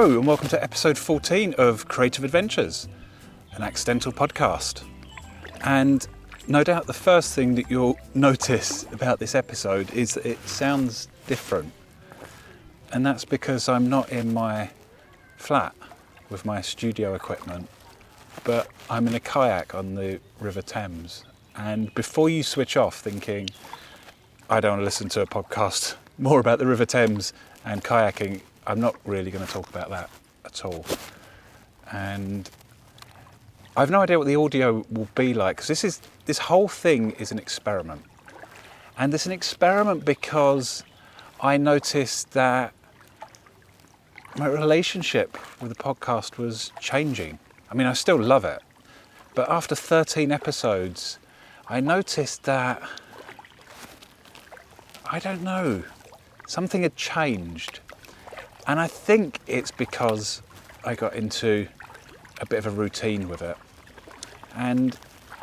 Hello and welcome to episode 14 of Creative Adventures, an accidental podcast. And no doubt the first thing that you'll notice about this episode is that it sounds different. And that's because I'm not in my flat with my studio equipment, but I'm in a kayak on the River Thames. And before you switch off thinking, I don't want to listen to a podcast more about the River Thames and kayaking, I'm not really going to talk about that at all. And I have no idea what the audio will be like, because this whole thing is an experiment. And it's an experiment because I noticed that my relationship with the podcast was changing. I mean, I still love it, but after 13 episodes, I noticed that, I don't know, something had changed. And I think it's because I got into a bit of a routine with it. And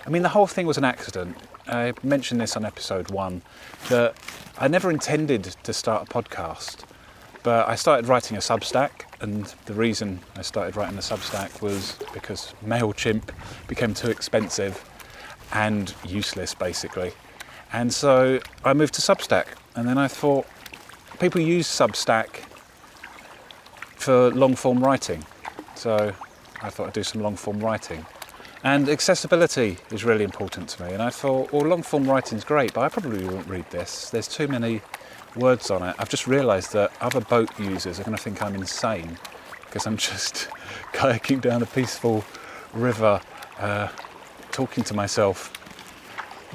I mean, the whole thing was an accident. I mentioned this on episode 1, that I never intended to start a podcast, but I started writing a Substack, and the reason I started writing a Substack was because MailChimp became too expensive and useless, basically. And so I moved to Substack, and then I thought, people use Substack for long-form writing, so I thought I'd do some long-form writing. And accessibility is really important to me, and I thought, well, long-form writing's great, but I probably won't read this. There's too many words on it. I've just realised that other boat users are going to think I'm insane because I'm just kayaking down a peaceful river, talking to myself.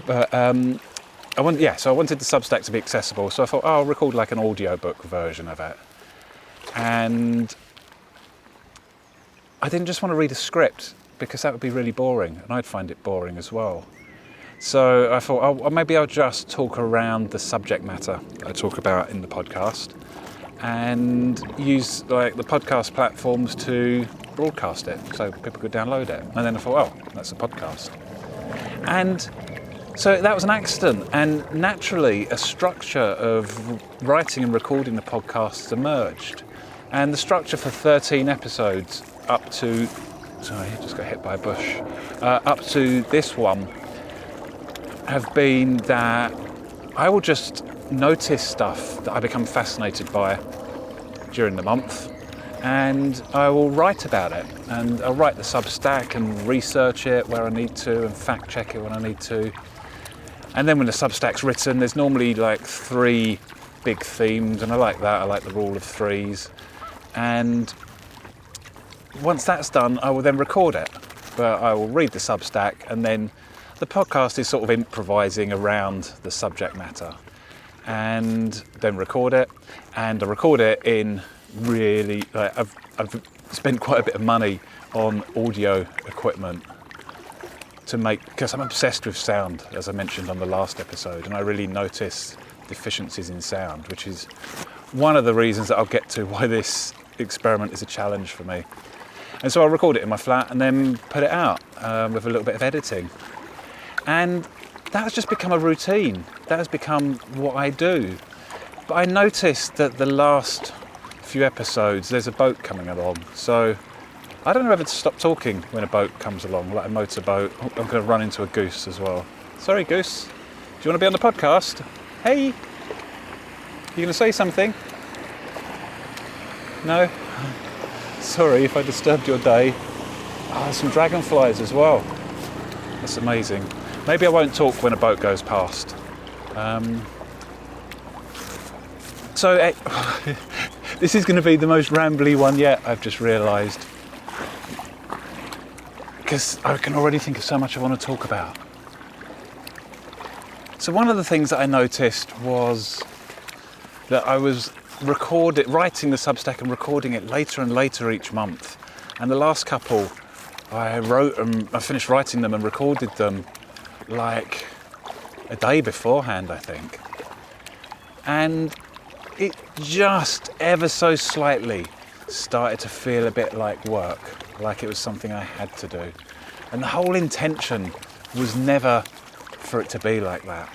But I wanted the Substack to be accessible, so I thought, I'll record like an audiobook version of it. And I didn't just want to read a script because that would be really boring, and I'd find it boring as well. So I thought, maybe I'll just talk around the subject matter that I talk about in the podcast and use like the podcast platforms to broadcast it so people could download it. And then I thought, that's a podcast. And so that was an accident, and naturally a structure of writing and recording the podcasts emerged. And the structure for 13 episodes up to, sorry, I just got hit by a bush, up to this one have been that I will just notice stuff that I become fascinated by during the month, and I will write about it. And I'll write the Substack and research it where I need to and fact check it when I need to. And then when the Substack's written, there's normally like 3 big themes, and I like that. I like the rule of 3s. And once that's done, I will then record it. But I will read the Substack, and then the podcast is sort of improvising around the subject matter. And then record it. And I record it in really, I've spent quite a bit of money on audio equipment because I'm obsessed with sound, as I mentioned on the last episode, and I really notice deficiencies in sound, which is one of the reasons that I'll get to why this experiment is a challenge for me. And so I'll record it in my flat and then put it out with a little bit of editing. And that has just become a routine. That has become what I do. But I noticed that the last few episodes, there's a boat coming along. So I don't know whether to stop talking when a boat comes along, like a motorboat. I'm going to run into a goose as well. Sorry, goose. Do you want to be on the podcast? Hey, you going to say something? No? Sorry if I disturbed your day. There's some dragonflies as well. That's amazing. Maybe I won't talk when a boat goes past. This is going to be the most rambly one yet, I've just realised. Because I can already think of so much I want to talk about. So one of the things that I noticed was that I was writing the Substack and recording it later and later each month. And the last couple, I finished writing them and recorded them like a day beforehand, I think. And it just ever so slightly started to feel a bit like work, like it was something I had to do. And the whole intention was never for it to be like that.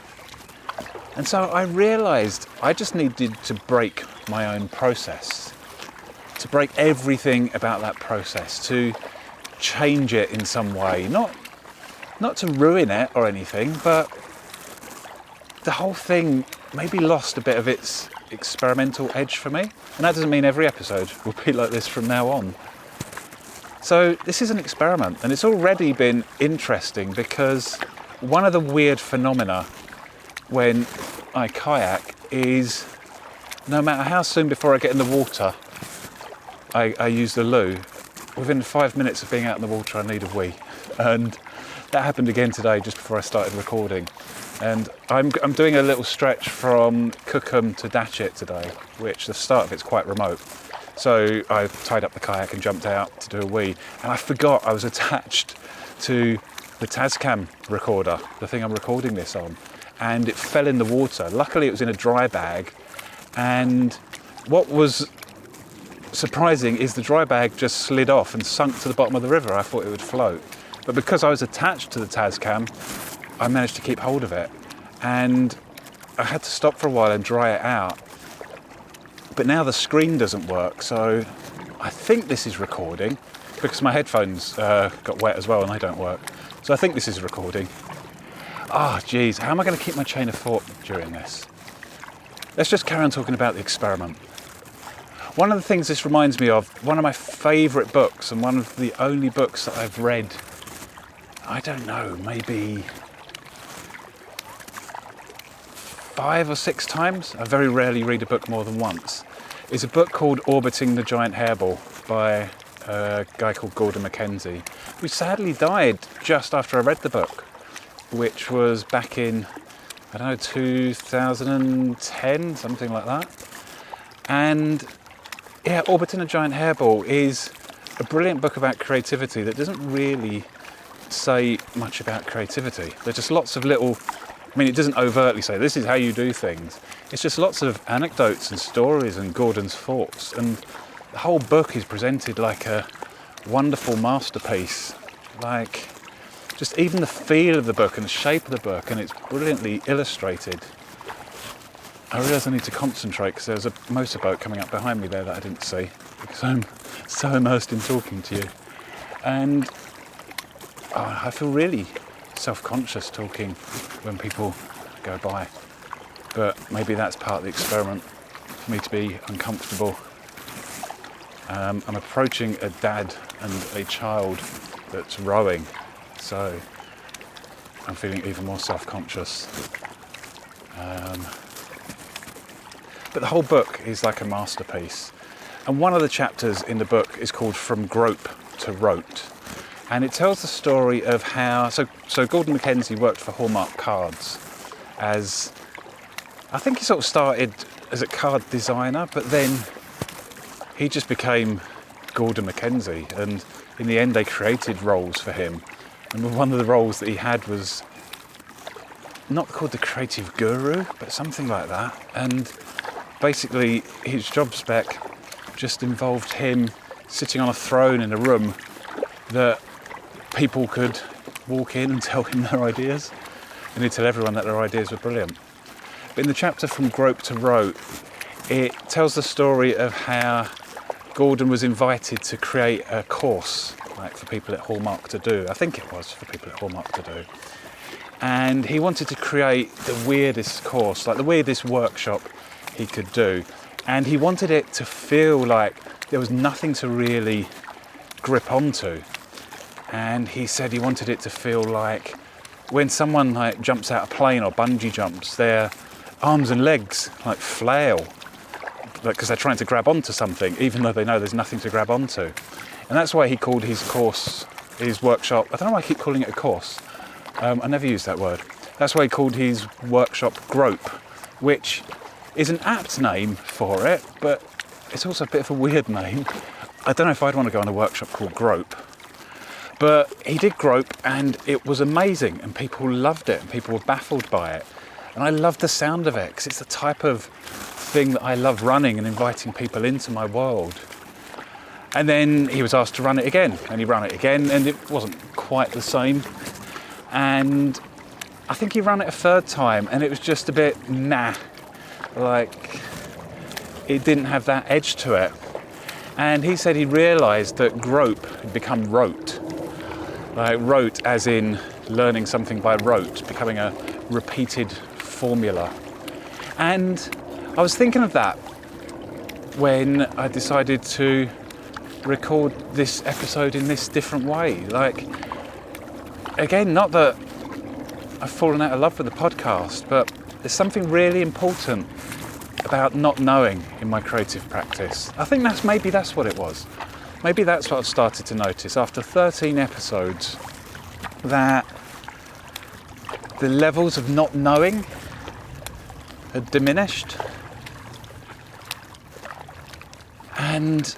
And so I realised I just needed to break my own process to break everything about that process, to change it in some way, not to ruin it or anything, but the whole thing maybe lost a bit of its experimental edge for me. And that doesn't mean every episode will be like this from now on. So this is an experiment, and it's already been interesting because one of the weird phenomena when I kayak is no matter how soon before I get in the water I use the loo, within 5 minutes of being out in the water I need a wee. And that happened again today just before I started recording. And I'm doing a little stretch from Cookham to Datchet today, which the start of it's quite remote. So I tied up the kayak and jumped out to do a wee, and I forgot I was attached to the Tascam recorder, the thing I'm recording this on, and it fell in the water. Luckily it was in a dry bag, and what was surprising is the dry bag just slid off and sunk to the bottom of the river. I thought it would float, but because I was attached to the Tascam, I managed to keep hold of it, and I had to stop for a while and dry it out. But now the screen doesn't work, so I think this is recording because my headphones got wet as well and they don't work. So I think this is recording. Geez, how am I going to keep my chain of thought during this? Let's just carry on talking about the experiment. One of the things this reminds me of, one of my favourite books and one of the only books that I've read, I don't know, maybe 5 or 6 times. I very rarely read a book more than once. It's a book called Orbiting the Giant Hairball by a guy called Gordon Mackenzie, who sadly died just after I read the book, which was back in, 2010, something like that. And yeah, Orbiting a Giant Hairball is a brilliant book about creativity that doesn't really say much about creativity. There's just lots of little, it doesn't overtly say this is how you do things. It's just lots of anecdotes and stories and Gordon's thoughts, and the whole book is presented like a wonderful masterpiece. Like, just even the feel of the book and the shape of the book, and it's brilliantly illustrated. I realise I need to concentrate because there's a motorboat coming up behind me there that I didn't see because I'm so immersed in talking to you. And I feel really self-conscious talking when people go by. But maybe that's part of the experiment, for me to be uncomfortable. I'm approaching a dad and a child that's rowing, so I'm feeling even more self-conscious. But the whole book is like a masterpiece. And one of the chapters in the book is called From Grope to Rote. And it tells the story of how, so Gordon Mackenzie worked for Hallmark Cards as, I think he sort of started as a card designer, but then he just became Gordon Mackenzie, and in the end they created roles for him. And one of the roles that he had was not called the creative guru, but something like that. And basically his job spec just involved him sitting on a throne in a room that people could walk in and tell him their ideas, and he'd tell everyone that their ideas were brilliant. But in the chapter From Grope to Rote, it tells the story of how Gordon was invited to create a course, like for people at Hallmark to do. I think it was for people at Hallmark to do. And he wanted to create the weirdest course, like the weirdest workshop he could do. And he wanted it to feel like there was nothing to really grip onto. And he said he wanted it to feel like when someone like jumps out a plane or bungee jumps, their arms and legs like flail, because they're trying to grab onto something, even though they know there's nothing to grab onto. And that's why he called his course, his workshop, I don't know why I keep calling it a course. I never use that word. That's why he called his workshop Grope, which is an apt name for it, but it's also a bit of a weird name. I don't know if I'd want to go on a workshop called Grope. But he did Grope, and it was amazing, and people loved it, and people were baffled by it. And I loved the sound of it, because it's the type of thing that I love running and inviting people into my world. And then he was asked to run it again, and he ran it again, and it wasn't quite the same. And I think he ran it a third time, and it was just a bit nah. Like, it didn't have that edge to it. And he said he realised that grope had become rote. Like rote as in learning something by rote, becoming a repeated formula. And I was thinking of that when I decided to record this episode in this different way. Like, again, not that I've fallen out of love with the podcast, but there's something really important about not knowing in my creative practice. I think maybe that's what it was. Maybe that's what I've started to notice after 13 episodes, that the levels of not knowing had diminished. And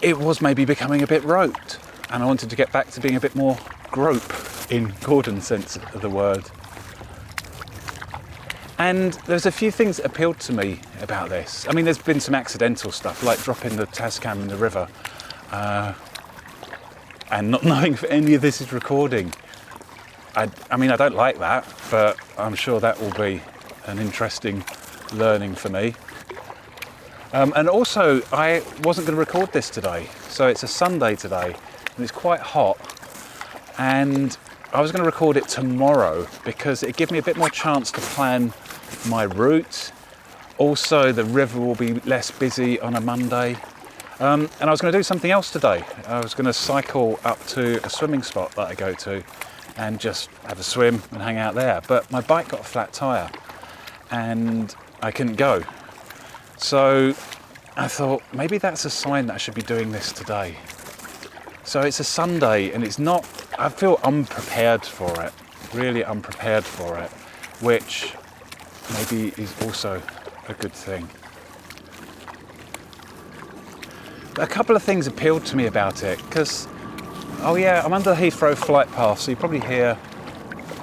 it was maybe becoming a bit rote. And I wanted to get back to being a bit more grope in Gordon's sense of the word. And there's a few things that appealed to me about this. I mean, there's been some accidental stuff, like dropping the Tascam in the river and not knowing if any of this is recording. I mean, I don't like that, but I'm sure that will be an interesting learning for me. And also, I wasn't going to record this today. So it's a Sunday today, and it's quite hot. And I was going to record it tomorrow because it gave me a bit more chance to plan my route. Also, the river will be less busy on a Monday. And I was going to do something else today. I was going to cycle up to a swimming spot that I go to and just have a swim and hang out there. But my bike got a flat tyre and I couldn't go. So I thought maybe that's a sign that I should be doing this today. So it's a Sunday and it's not, I feel unprepared for it, really unprepared for it, which maybe is also a good thing. But a couple of things appealed to me about it, because, oh yeah, I'm under the Heathrow flight path, so you probably hear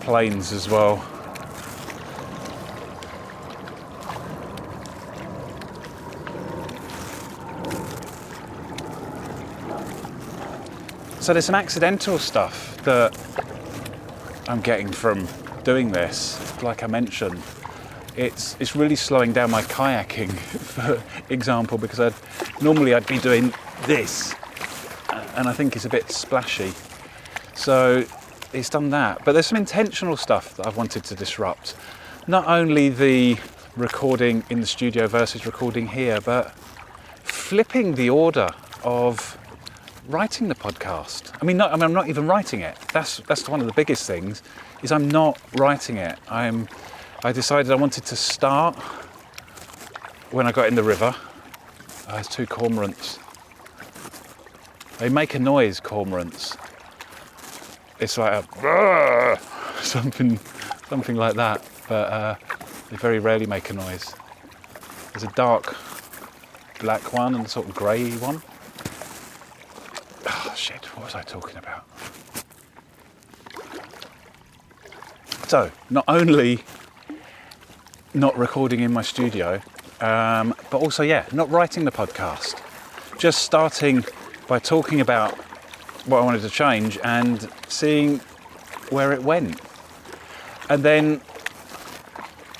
planes as well. So there's some accidental stuff that I'm getting from doing this. Like I mentioned, it's really slowing down my kayaking, for example, because normally I'd be doing this, and I think it's a bit splashy. So it's done that. But there's some intentional stuff that I've wanted to disrupt. Not only the recording in the studio versus recording here, but flipping the order of writing the podcast. I'm not even writing it. That's one of the biggest things, is I'm not writing it. I decided I wanted to start when I got in the river. There's two cormorants. They make a noise, cormorants. It's like a something like that, but they very rarely make a noise. There's a dark black one and a sort of grey one. Oh shit, what was I talking about? So, not only not recording in my studio, but also, not writing the podcast. Just starting by talking about what I wanted to change and seeing where it went. And then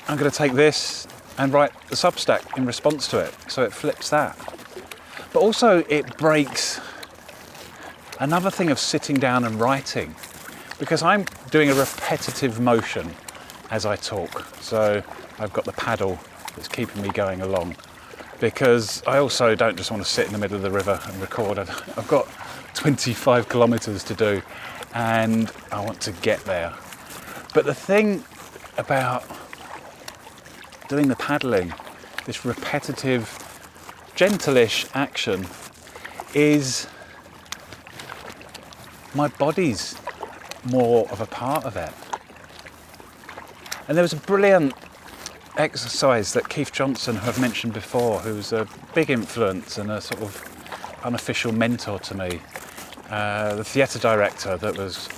I'm going to take this and write the Substack in response to it, so it flips that. But also it breaks another thing of sitting down and writing, because I'm doing a repetitive motion as I talk. So I've got the paddle that's keeping me going along, because I also don't just want to sit in the middle of the river and record. I've got 25 kilometres to do and I want to get there. But the thing about doing the paddling, this repetitive, gentle-ish action, is my body's more of a part of it. And there was a brilliant exercise that Keith Johnson, who I've mentioned before, who's a big influence and a sort of unofficial mentor to me, the theatre director that was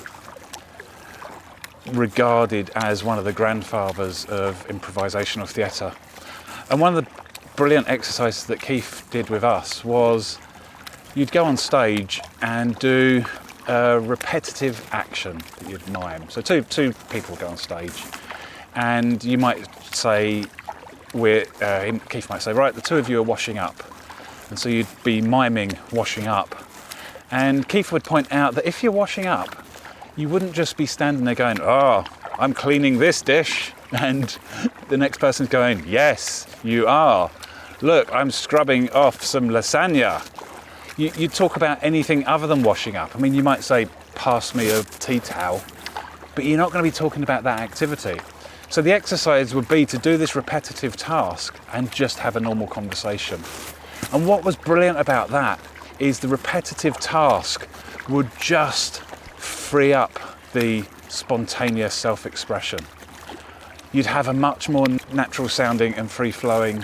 regarded as one of the grandfathers of improvisational theatre. And one of the brilliant exercises that Keith did with us was you'd go on stage and do a repetitive action that you'd mime. So two people go on stage, and you might say, Keith might say, right, the two of you are washing up, And so you'd be miming washing up. And Keith would point out that if you're washing up, you wouldn't just be standing there going, oh, I'm cleaning this dish. And the next person's going, yes, you are. Look, I'm scrubbing off some lasagna. You talk about anything other than washing up. I mean, you might say, pass me a tea towel, but you're not going to be talking about that activity. So the exercise would be to do this repetitive task and just have a normal conversation. And what was brilliant about that is the repetitive task would just free up the spontaneous self-expression. You'd have a much more natural sounding and free-flowing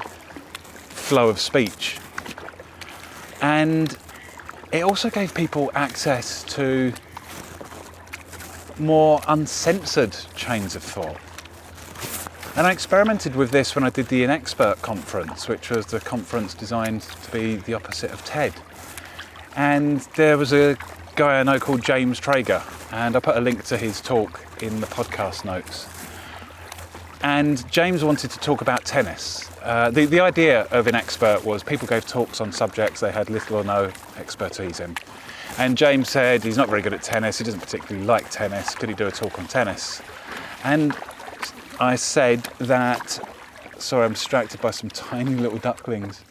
flow of speech. And it also gave people access to more uncensored chains of thought. And I experimented with this when I did the Inexpert conference, which was the conference designed to be the opposite of TED. And there was a guy I know called James Traeger, and I put a link to his talk in the podcast notes. And James wanted to talk about tennis. The idea of Inexpert was people gave talks on subjects they had little or no expertise in. And James said he's not very good at tennis, he doesn't particularly like tennis, could he do a talk on tennis? And I said that, sorry, I'm distracted by some tiny little ducklings.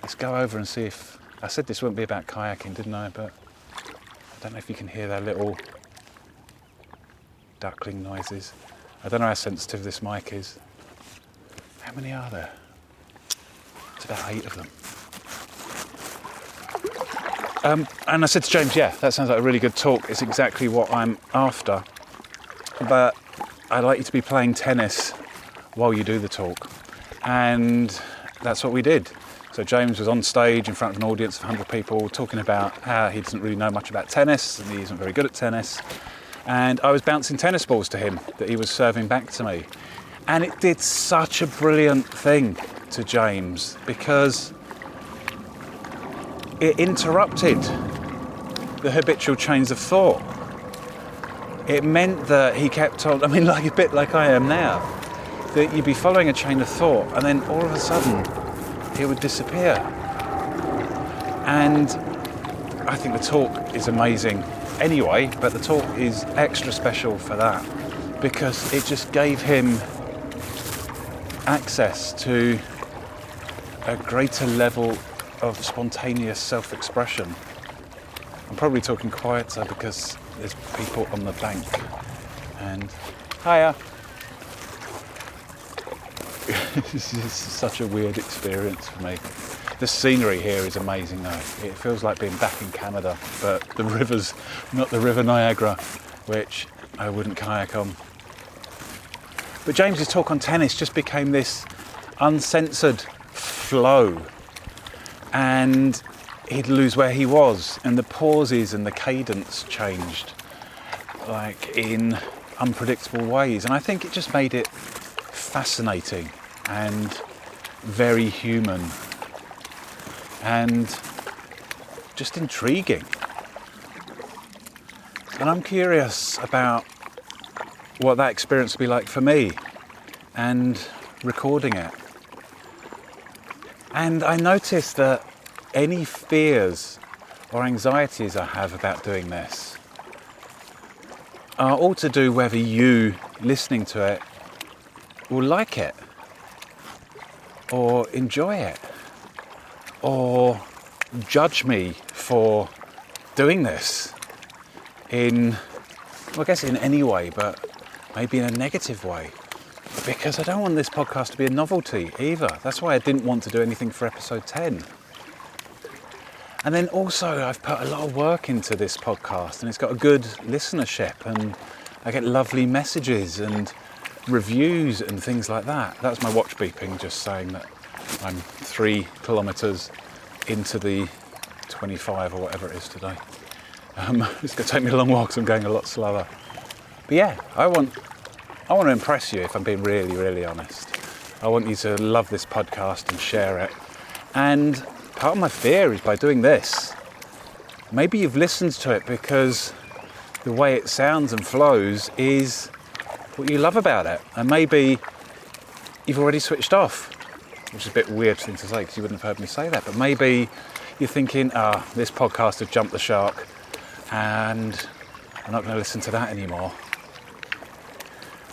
Let's go over and see if, I said this wouldn't be about kayaking, didn't I? But I don't know if you can hear their little duckling noises. I don't know how sensitive this mic is. How many are there? It's about 8 of them. And I said to James, yeah, that sounds like a really good talk. It's exactly what I'm after. But I'd like you to be playing tennis while you do the talk. And that's what we did. So James was on stage in front of an audience of 100 people talking about how he doesn't really know much about tennis and he isn't very good at tennis. And I was bouncing tennis balls to him that he was serving back to me. And it did such a brilliant thing to James because it interrupted the habitual chains of thought. It meant that he kept on, I mean, like a bit like I am now, that you'd be following a chain of thought and then all of a sudden it would disappear. And I think the talk is amazing anyway, but the talk is extra special for that because it just gave him access to a greater level of spontaneous self-expression. I'm probably talking quieter because there's people on the bank. And hiya. This is such a weird experience for me. The scenery here is amazing though. It feels like being back in Canada, but the river's not the River Niagara, which I wouldn't kayak on. But James's talk on tennis just became this uncensored flow, and he'd lose where he was, and the pauses and the cadence changed, like in unpredictable ways. And I think it just made it fascinating and very human and just intriguing. And I'm curious about what that experience will be like for me and recording it. And I noticed that any fears or anxieties I have about doing this are all to do whether you listening to it will like it or enjoy it or judge me for doing this in, well, I guess in any way, but maybe in a negative way. Because I don't want this podcast to be a novelty either. That's why I didn't want to do anything for episode 10. And then also I've put a lot of work into this podcast and it's got a good listenership and I get lovely messages and reviews and things like that. That's my watch beeping, just saying that I'm 3 kilometres into the 25 or whatever it is today. It's going to take me a long while because I'm going a lot slower. But yeah, I want to impress you if I'm being really, really honest. I want you to love this podcast and share it. And part of my fear is by doing this, maybe you've listened to it because the way it sounds and flows is what you love about it. And maybe you've already switched off which is a bit weird thing to say because you wouldn't have heard me say that. But maybe you're thinking, this podcast has jumped the shark and I'm not going to listen to that anymore.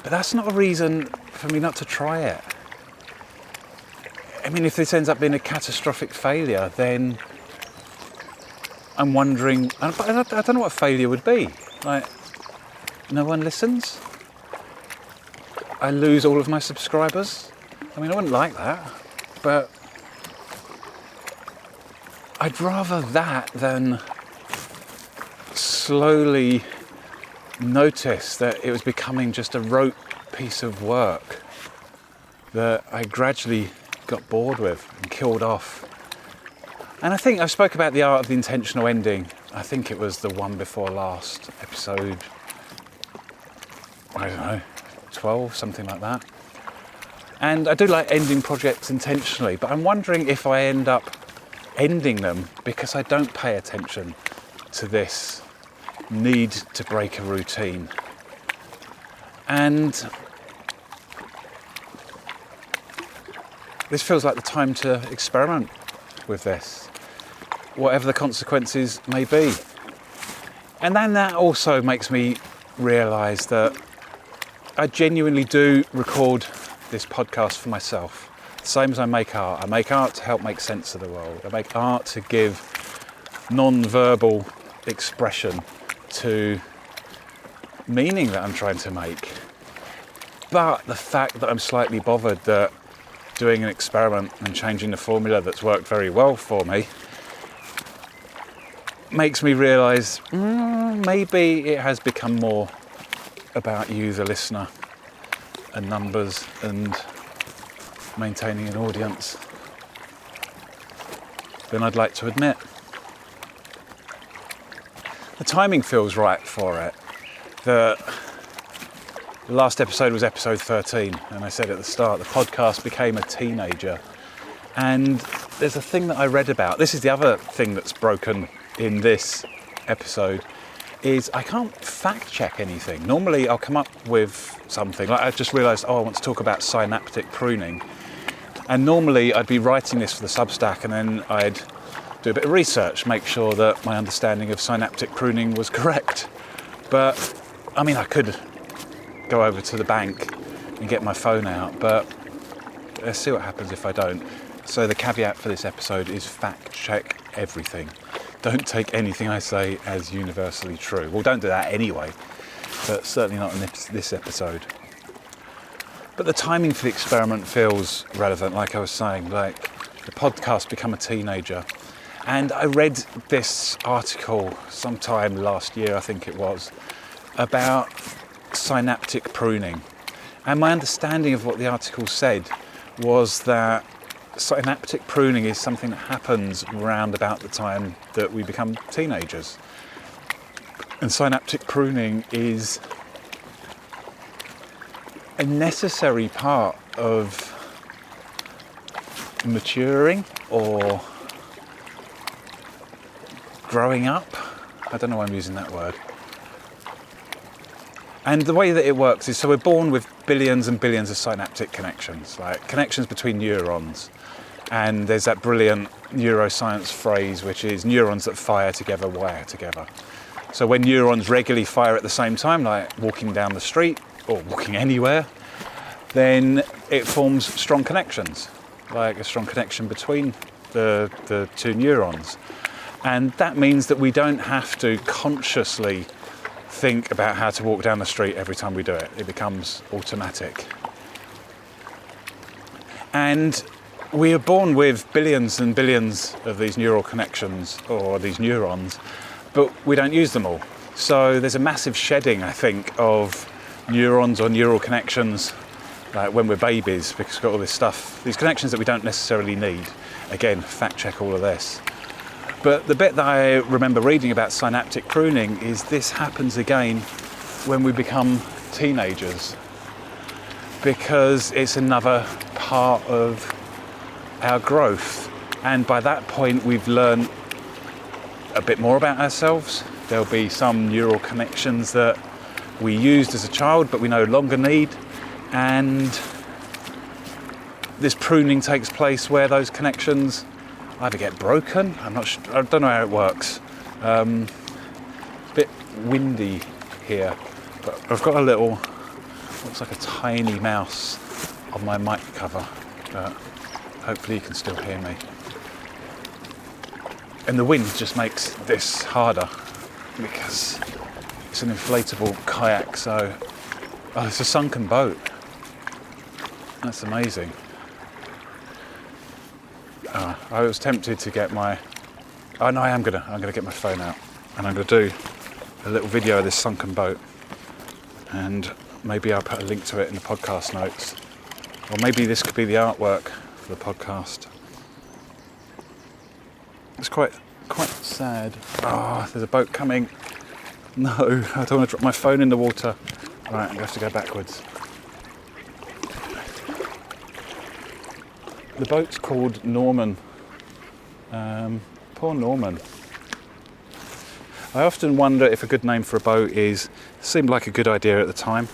But that's not a reason for me not to try it. I mean, if this ends up being a catastrophic failure, then I'm wondering, I don't know what failure would be. Like, no one listens? I lose all of my subscribers? I mean, I wouldn't like that, but I'd rather that than slowly notice that it was becoming just a rote piece of work that I gradually got bored with and killed off. And I think I spoke about the art of the intentional ending. I think it was the one before last episode, I don't know, 12, something like that. And I do like ending projects intentionally, but I'm wondering if I end up ending them because I don't pay attention to this need to break a routine. And this feels like the time to experiment with this, whatever the consequences may be. And then that also makes me realise that I genuinely do record this podcast for myself. The same as I make art. I make art to help make sense of the world. I make art to give non-verbal expression to meaning that I'm trying to make. But the fact that I'm slightly bothered that doing an experiment and changing the formula that's worked very well for me makes me realise maybe it has become more about you, the listener, and numbers and maintaining an audience than I'd like to admit. The timing feels right for it. The last episode was episode 13, and I said at the start, the podcast became a teenager. And there's a thing that I read about. This is the other thing that's broken in this episode, is I can't fact check anything. Normally I'll come up with something, like I just realised, I want to talk about synaptic pruning. And normally I'd be writing this for the Substack and then I'd do a bit of research, make sure that my understanding of synaptic pruning was correct. But, I mean, I could go over to the bank and get my phone out, but let's see what happens if I don't. So the caveat for this episode is fact check everything. Don't take anything I say as universally true. Well, don't do that anyway, but certainly not in this episode. But the timing for the experiment feels relevant, like I was saying, like the podcast become a teenager. And I read this article sometime last year, I think it was, about synaptic pruning. And my understanding of what the article said was that synaptic pruning is something that happens around about the time that we become teenagers. And synaptic pruning is a necessary part of maturing or growing up. I don't know why I'm using that word. And the way that it works is, so we're born with billions and billions of synaptic connections, like connections between neurons. And there's that brilliant neuroscience phrase, which is neurons that fire together, wire together. So when neurons regularly fire at the same time, like walking down the street or walking anywhere, then it forms strong connections, like a strong connection between the two neurons. And that means that we don't have to consciously think about how to walk down the street every time we do it. It becomes automatic. And we are born with billions and billions of these neural connections, or these neurons, but we don't use them all. So there's a massive shedding, I think, of neurons or neural connections like when we're babies, because we've got all this stuff, these connections that we don't necessarily need. Again, fact check all of this. But the bit that I remember reading about synaptic pruning is this happens again when we become teenagers, because it's another part of our growth. And by that point, we've learned a bit more about ourselves. There'll be some neural connections that we used as a child, but we no longer need. And this pruning takes place where those connections either get broken. I'm not sure, I don't know how it works. Bit windy here, but I've got a little, looks like a tiny mouse on my mic cover, but hopefully you can still hear me. And the wind just makes this harder because it's an inflatable kayak, so it's a sunken boat. That's amazing. I was tempted to get my, I'm gonna get my phone out and I'm gonna do a little video of this sunken boat, and maybe I'll put a link to it in the podcast notes, or maybe this could be the artwork for the podcast. It's quite sad. There's a boat coming. No, I don't want to drop my phone in the water. Right, I'm gonna have to go backwards. The boat's called Norman. Poor Norman. I often wonder if a good name for a boat seemed like a good idea at the time.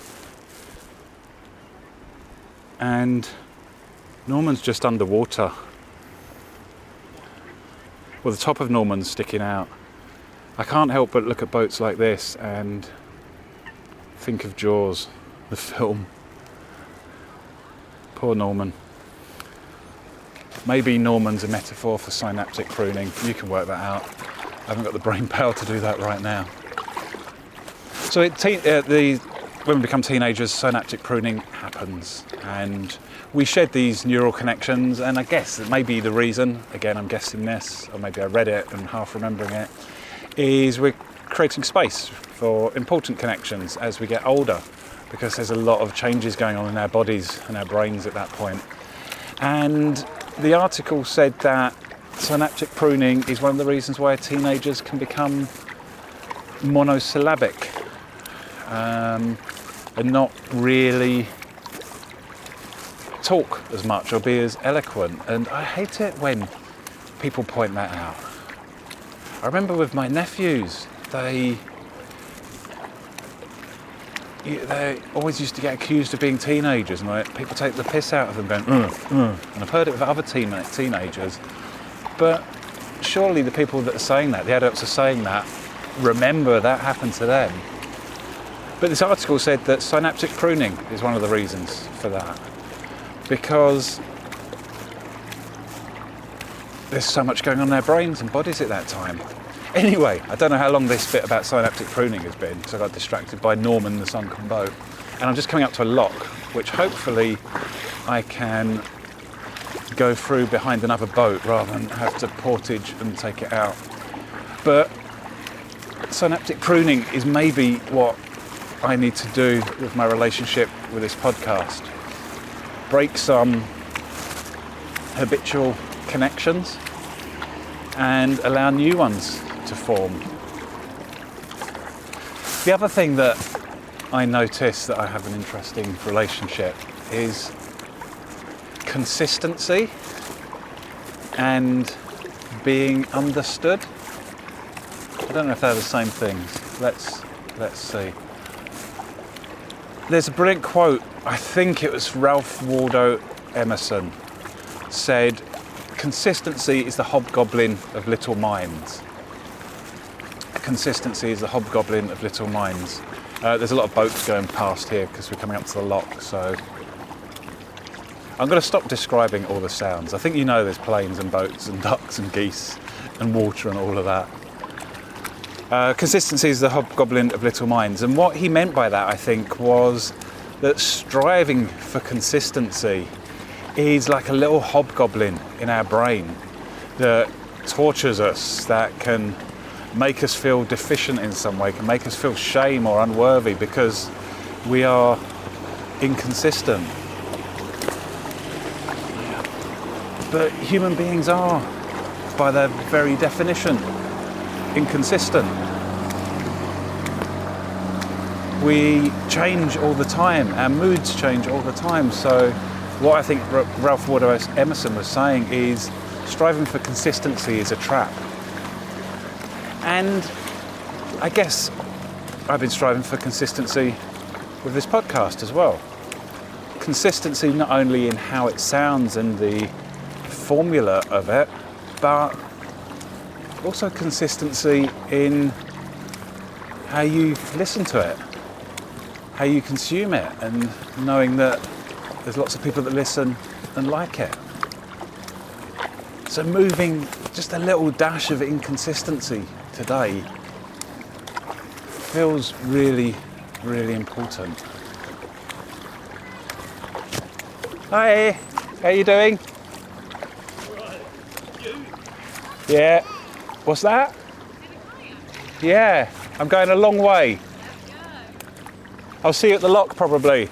And Norman's just underwater. Well, the top of Norman's sticking out. I can't help but look at boats like this and think of Jaws, the film. Poor Norman. Maybe Norman's a metaphor for synaptic pruning. You can work that out. I haven't got the brain power to do that right now. So when we become teenagers, synaptic pruning happens, and we shed these neural connections, and I guess that maybe the reason, again I'm guessing this, or maybe I read it and half remembering it, is we're creating space for important connections as we get older, because there's a lot of changes going on in our bodies and our brains at that point. And the article said that synaptic pruning is one of the reasons why teenagers can become monosyllabic and not really talk as much or be as eloquent. And I hate it when people point that out. I remember with my nephews, they always used to get accused of being teenagers, and people take the piss out of them going, and I've heard it with other teenagers. But surely the people that are saying that, the adults are saying that, remember that happened to them. But this article said that synaptic pruning is one of the reasons for that, because there's so much going on in their brains and bodies at that time. Anyway, I don't know how long this bit about synaptic pruning has been, because I got distracted by Norman the sunken boat. And I'm just coming up to a lock, which hopefully I can go through behind another boat rather than have to portage and take it out. But synaptic pruning is maybe what I need to do with my relationship with this podcast. Break some habitual connections and allow new ones to form. The other thing that I notice that I have an interesting relationship is consistency and being understood. I don't know if they're the same things. Let's see. There's a brilliant quote, I think it was Ralph Waldo Emerson, said, "Consistency is the hobgoblin of little minds." Consistency is the hobgoblin of little minds. There's a lot of boats going past here because we're coming up to the lock, so I'm going to stop describing all the sounds. I think you know there's planes and boats and ducks and geese and water and all of that. Consistency is the hobgoblin of little minds, and what he meant by that, I think, was that striving for consistency is like a little hobgoblin in our brain that tortures us, that can make us feel deficient in some way, can make us feel shame or unworthy because we are inconsistent. But human beings are, by their very definition, inconsistent. We change all the time, our moods change all the time, so what I think Ralph Waldo Emerson was saying is striving for consistency is a trap. And I guess I've been striving for consistency with this podcast as well. consistency not only in how it sounds and the formula of it, but also consistency in how you listen to it, how you consume it, and knowing that there's lots of people that listen and like it. So moving just a little dash of inconsistency today feels really, really important. Hi, how you doing? Right, you? Yeah. What's that? Yeah, I'm going a long way. I'll see you at the lock probably.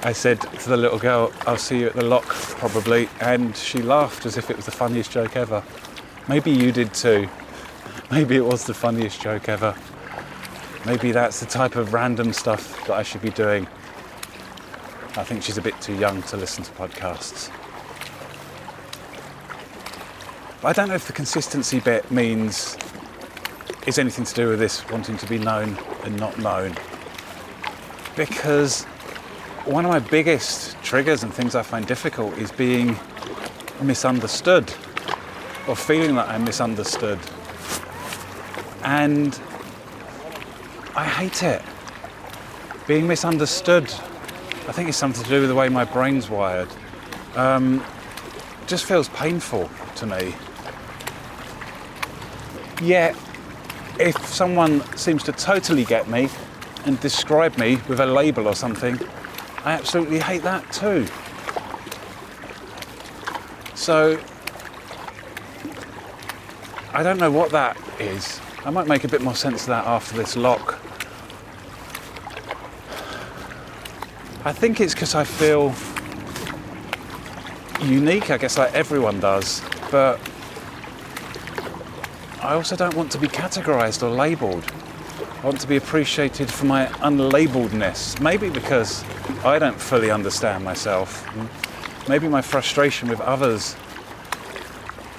I said to the little girl, I'll see you at the lock probably, and she laughed as if it was the funniest joke ever. Maybe you did too. Maybe it was the funniest joke ever. Maybe that's the type of random stuff that I should be doing. I think she's a bit too young to listen to podcasts. But I don't know if the consistency bit is anything to do with this wanting to be known and not known. Because one of my biggest triggers and things I find difficult is being misunderstood or feeling that I'm misunderstood. And I hate it. Being misunderstood, I think it's something to do with the way my brain's wired. Just feels painful to me. Yet, if someone seems to totally get me and describe me with a label or something, I absolutely hate that too. So, I don't know what that is. I might make a bit more sense of that after this lock. I think it's because I feel unique, I guess, like everyone does, but I also don't want to be categorised or labelled. I want to be appreciated for my unlabelledness. Maybe because I don't fully understand myself. Maybe my frustration with others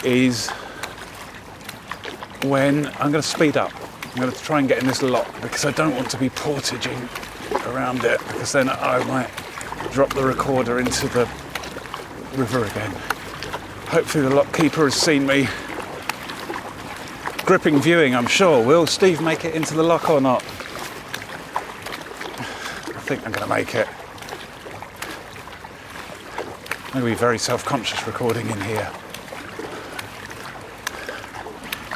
is when I'm going to speed up. I'm going to try and get in this lock because I don't want to be portaging around it, because then I might drop the recorder into the river again. Hopefully the lock keeper has seen me. Gripping viewing, I'm sure. Will Steve make it into the lock or not? I think I'm going to make it. I'm going to be very self-conscious recording in here.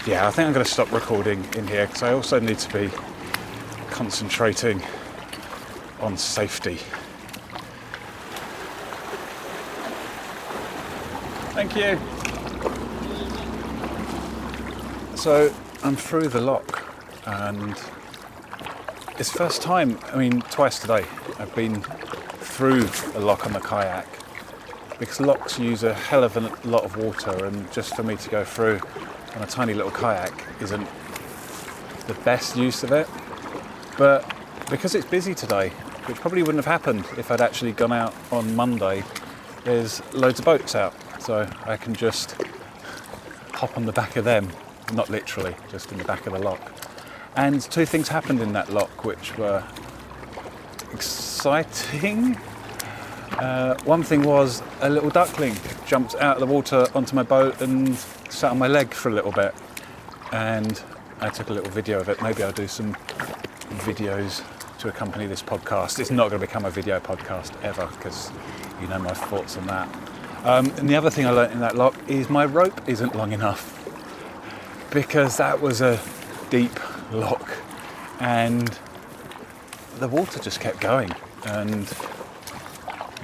Yeah, I think I'm going to stop recording in here because I also need to be concentrating on safety. Thank you. So I'm through the lock, and it's the first time, twice today, I've been through a lock on the kayak, because locks use a hell of a lot of water, and just for me to go through on a tiny little kayak isn't the best use of it. But because it's busy today, which probably wouldn't have happened if I'd actually gone out on Monday, there's loads of boats out, so I can just hop on the back of them. Not literally, just in the back of the lock. And two things happened in that lock which were exciting. One thing was a little duckling jumped out of the water onto my boat and sat on my leg for a little bit. And I took a little video of it. Maybe I'll do some videos to accompany this podcast. It's not going to become a video podcast ever, because you know my thoughts on that. And the other thing I learnt in that lock is my rope isn't long enough, because that was a deep lock and the water just kept going and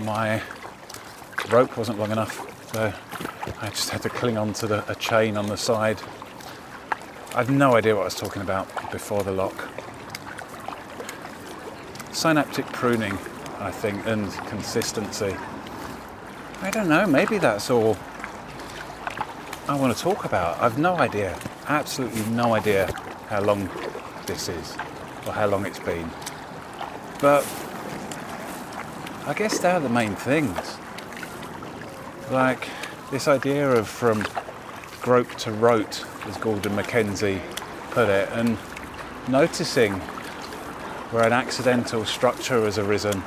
my rope wasn't long enough, so I just had to cling on to a chain on the side. I've no idea what I was talking about before the lock. Synaptic pruning, I think, and consistency. I don't know, maybe that's all I want to talk about. I've no idea, absolutely no idea how long this is or how long it's been. But I guess they're the main things. Like this idea of from grope to rote, as Gordon Mackenzie put it, and noticing where an accidental structure has arisen.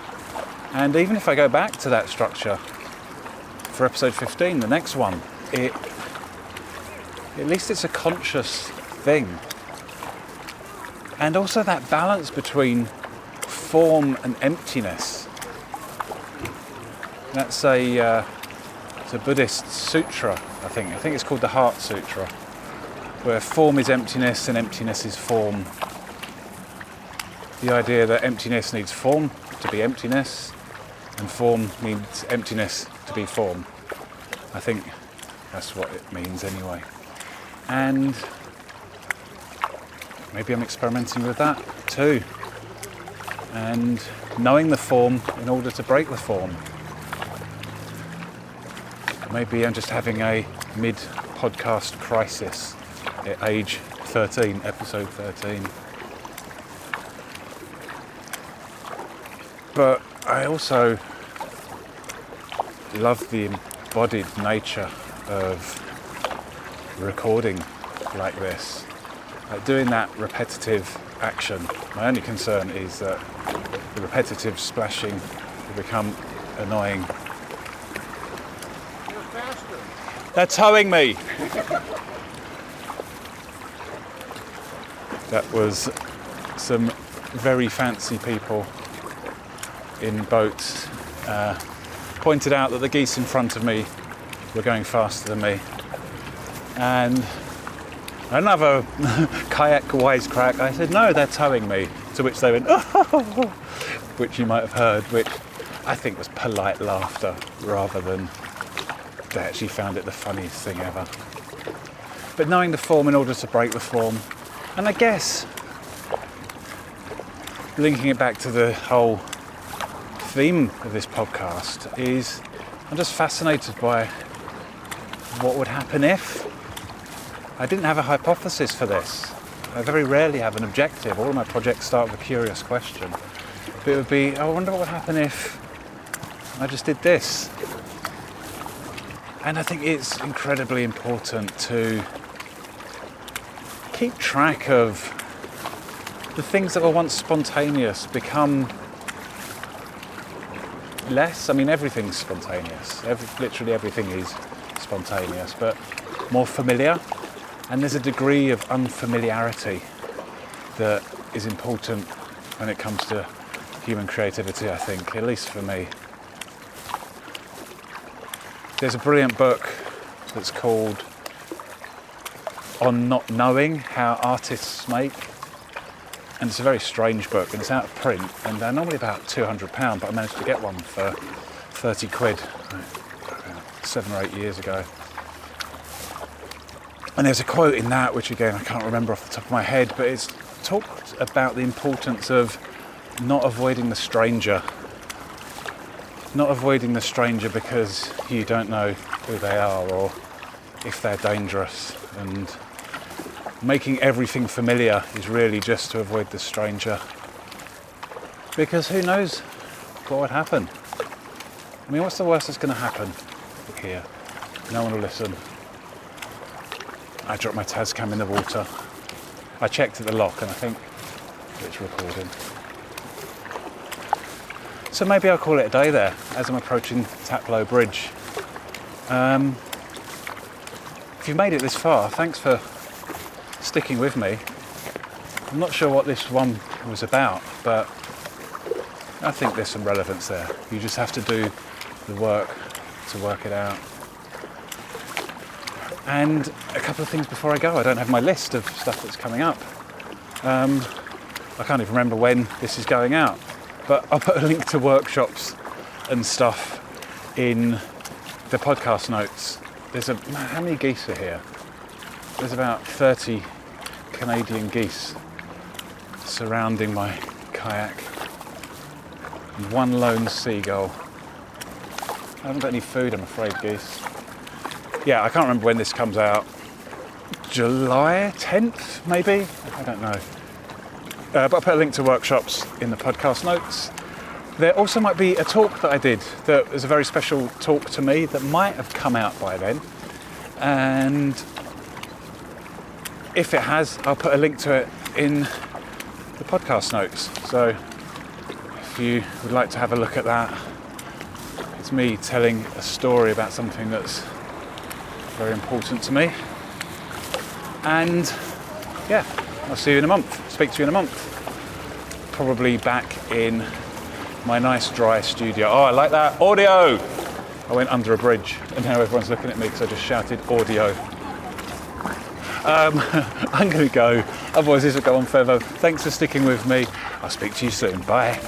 And even if I go back to that structure for episode 15, the next one, at least it's a conscious thing. And also that balance between form and emptiness. That's it's a Buddhist sutra, I think. I think it's called the Heart Sutra, where form is emptiness and emptiness is form. The idea that emptiness needs form to be emptiness, and form needs emptiness to be form. I think that's what it means anyway. And maybe I'm experimenting with that too. And knowing the form in order to break the form. Maybe I'm just having a mid-podcast crisis at age 13, episode 13. But I also love the embodied nature of recording like this. Like doing that repetitive action. My only concern is that the repetitive splashing will become annoying. They're towing me! That was some very fancy people in boats pointed out that the geese in front of me were going faster than me. And another kayak wisecrack, I said, no, they're towing me. To which they went, oh, which you might have heard, which I think was polite laughter rather than they actually found it the funniest thing ever. But knowing the form in order to break the form, and I guess linking it back to the whole theme of this podcast is I'm just fascinated by what would happen if I didn't have a hypothesis for this. I very rarely have an objective. All of my projects start with a curious question. But it would be, I wonder what would happen if I just did this. And I think it's incredibly important to keep track of the things that were once spontaneous become less. I mean, everything's spontaneous. Literally everything is spontaneous, but more familiar. And there's a degree of unfamiliarity that is important when it comes to human creativity, I think, at least for me. There's a brilliant book that's called On Not Knowing How Artists Make. And it's a very strange book, and it's out of print, and they're normally about £200, but I managed to get one for 30 quid, about 7 or 8 years ago. And there's a quote in that, which again, I can't remember off the top of my head, but it's talked about the importance of not avoiding the stranger. Not avoiding the stranger because you don't know who they are or if they're dangerous, and making everything familiar is really just to avoid the stranger, because who knows what would happen. I mean, what's the worst that's going to happen here? No one will listen. I dropped my Tascam in the water. I checked at the lock and I think it's recording. So maybe I'll call it a day there as I'm approaching Taplow Bridge. If you've made it this far, thanks for sticking with me. I'm not sure what this one was about, but I think there's some relevance there. You just have to do the work to work it out. And a couple of things before I go. I don't have my list of stuff that's coming up. I can't even remember when this is going out, but I'll put a link to workshops and stuff in the podcast notes. How many geese are here? There's about 30 Canadian geese surrounding my kayak. And one lone seagull. I haven't got any food, I'm afraid, geese. Yeah, I can't remember when this comes out. July 10th, maybe? I don't know. But I'll put a link to workshops in the podcast notes. There also might be a talk that I did that was a very special talk to me that might have come out by then. And if it has, I'll put a link to it in the podcast notes. So if you would like to have a look at that, it's me telling a story about something that's very important to me. And yeah, I'll see you in a month, speak to you in a month. Probably back in my nice dry studio. Oh, I like that. Audio! I went under a bridge and now everyone's looking at me because I just shouted audio. I'm going to go, otherwise this will go on forever. Thanks for sticking with me. I'll speak to you soon. Bye.